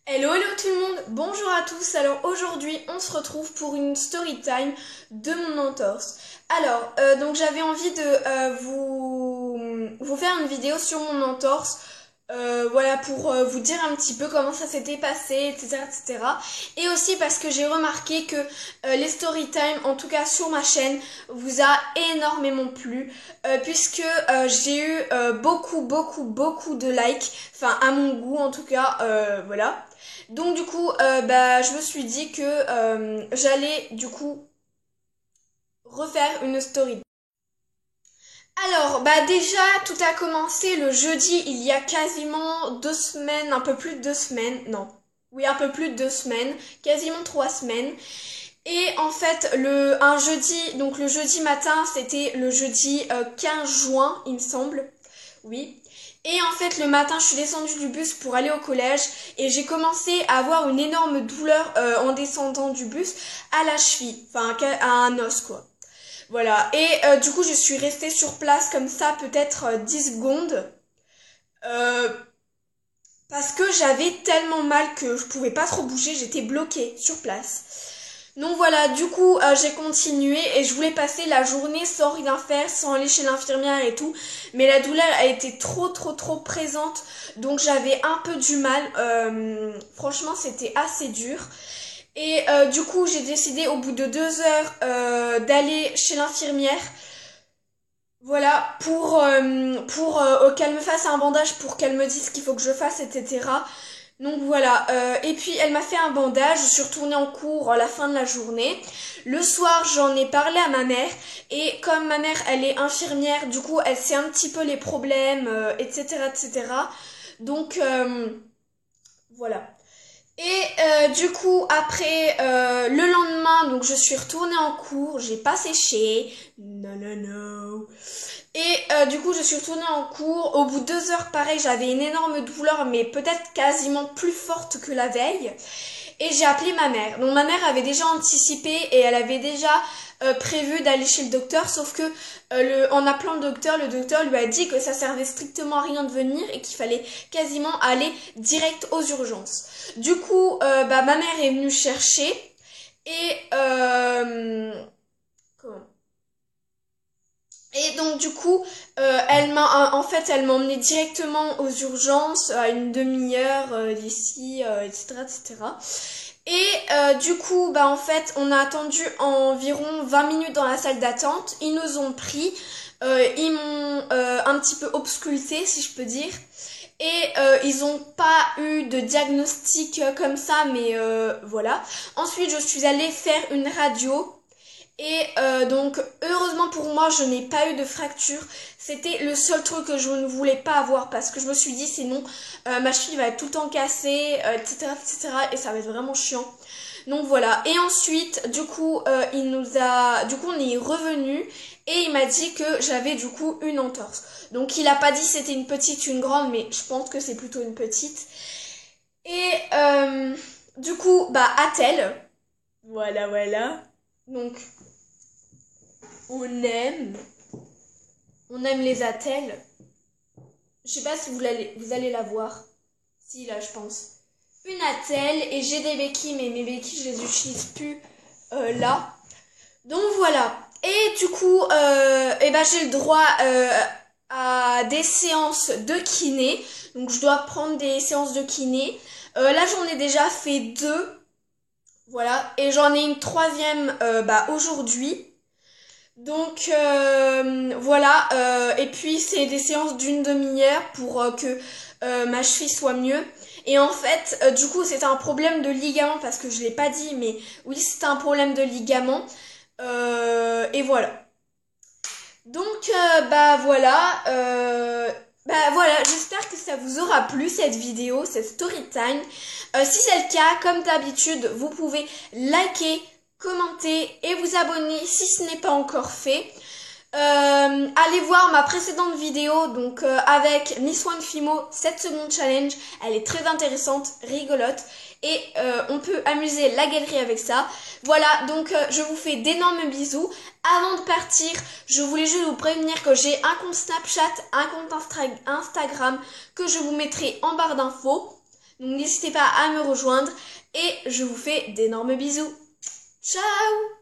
Hello, hello tout le monde, bonjour à tous. Alors aujourd'hui on se retrouve pour une story time de mon entorse. Alors donc j'avais envie de vous faire une vidéo sur mon entorse. Voilà, pour vous dire un petit peu comment ça s'était passé, etc., etc. Et aussi parce que j'ai remarqué que les story time, en tout cas sur ma chaîne, vous a énormément plu, puisque j'ai eu beaucoup de likes, enfin à mon goût en tout cas, voilà. Donc du coup, je me suis dit que j'allais du coup refaire une story. Alors, déjà, tout a commencé le jeudi, il y a quasiment 2 semaines, un peu plus de 2 semaines, non. Oui, un peu plus de 2 semaines, quasiment 3 semaines. Et en fait, un jeudi, donc le jeudi matin, c'était le jeudi 15 juin, il me semble. Oui. Et en fait, le matin, je suis descendue du bus pour aller au collège et j'ai commencé à avoir une énorme douleur en descendant du bus à la cheville, enfin à un os quoi. Voilà, et du coup je suis restée sur place comme ça peut-être 10 secondes euh, parce que j'avais tellement mal que je pouvais pas trop bouger, j'étais bloquée sur place. Donc voilà, du coup j'ai continué et je voulais passer la journée sans rien faire, sans aller chez l'infirmière et tout, mais la douleur a été trop présente, donc j'avais un peu du mal, franchement c'était assez dur. Et du coup, j'ai décidé au bout de 2 heures d'aller chez l'infirmière. Voilà, pour qu'elle me fasse un bandage, pour qu'elle me dise ce qu'il faut que je fasse, etc. Donc voilà, et puis elle m'a fait un bandage, je suis retournée en cours à la fin de la journée. Le soir, j'en ai parlé à ma mère, et comme ma mère, elle est infirmière, du coup, elle sait un petit peu les problèmes, etc., etc. Donc, voilà. Et du coup, après, le lendemain, donc je suis retournée en cours, j'ai pas séché, non. Et du coup, je suis retournée en cours. Au bout de 2 heures, pareil, j'avais une énorme douleur, mais peut-être quasiment plus forte que la veille. Et j'ai appelé ma mère. Donc ma mère avait déjà anticipé et elle avait déjà prévu d'aller chez le docteur, sauf que en appelant le docteur lui a dit que ça servait strictement à rien de venir et qu'il fallait quasiment aller direct aux urgences. Du coup, ma mère est venue chercher et comment et donc du coup, elle m'a emmené directement aux urgences à une demi-heure d'ici, etc., etc. Et du coup, en fait, on a attendu environ 20 minutes dans la salle d'attente. Ils nous ont pris, ils m'ont un petit peu ausculté, si je peux dire. Et ils ont pas eu de diagnostic comme ça, mais voilà. Ensuite, je suis allée faire une radio. Et donc heureusement pour moi je n'ai pas eu de fracture. C'était le seul truc que je ne voulais pas avoir parce que je me suis dit sinon ma cheville va être tout le temps cassée, etc. et ça va être vraiment chiant. Donc voilà. Et ensuite du coup on est revenu et il m'a dit que j'avais du coup une entorse. Donc il a pas dit si c'était une petite, une grande, mais je pense que c'est plutôt une petite. Et du coup attelle. Voilà. Donc on aime, on aime les attelles. Je sais pas si vous allez la voir. Si, là, je pense. Une attelle et j'ai des béquilles, mais mes béquilles, je les utilise plus là. Donc voilà. Et du coup, j'ai le droit à des séances de kiné. Donc je dois prendre des séances de kiné. Là, j'en ai déjà fait 2. Voilà. Et j'en ai une troisième aujourd'hui. Donc voilà, et puis c'est des séances d'une demi-heure pour que ma cheville soit mieux. Et en fait, du coup, c'était un problème de ligament parce que je l'ai pas dit, mais oui, c'était un problème de ligament. Et voilà. Donc voilà, j'espère que ça vous aura plu cette vidéo, cette story time. Si c'est le cas, comme d'habitude, vous pouvez liker, commenter et vous abonner si ce n'est pas encore fait. Allez voir ma précédente vidéo donc avec Miss One Fimo 7 secondes challenge, elle est très intéressante, rigolote et on peut amuser la galerie avec ça. Voilà, donc je vous fais d'énormes bisous. Avant de partir, je voulais juste vous prévenir que j'ai un compte Snapchat, un compte Instagram que je vous mettrai en barre d'infos. Donc n'hésitez pas à me rejoindre et je vous fais d'énormes bisous. Ciao!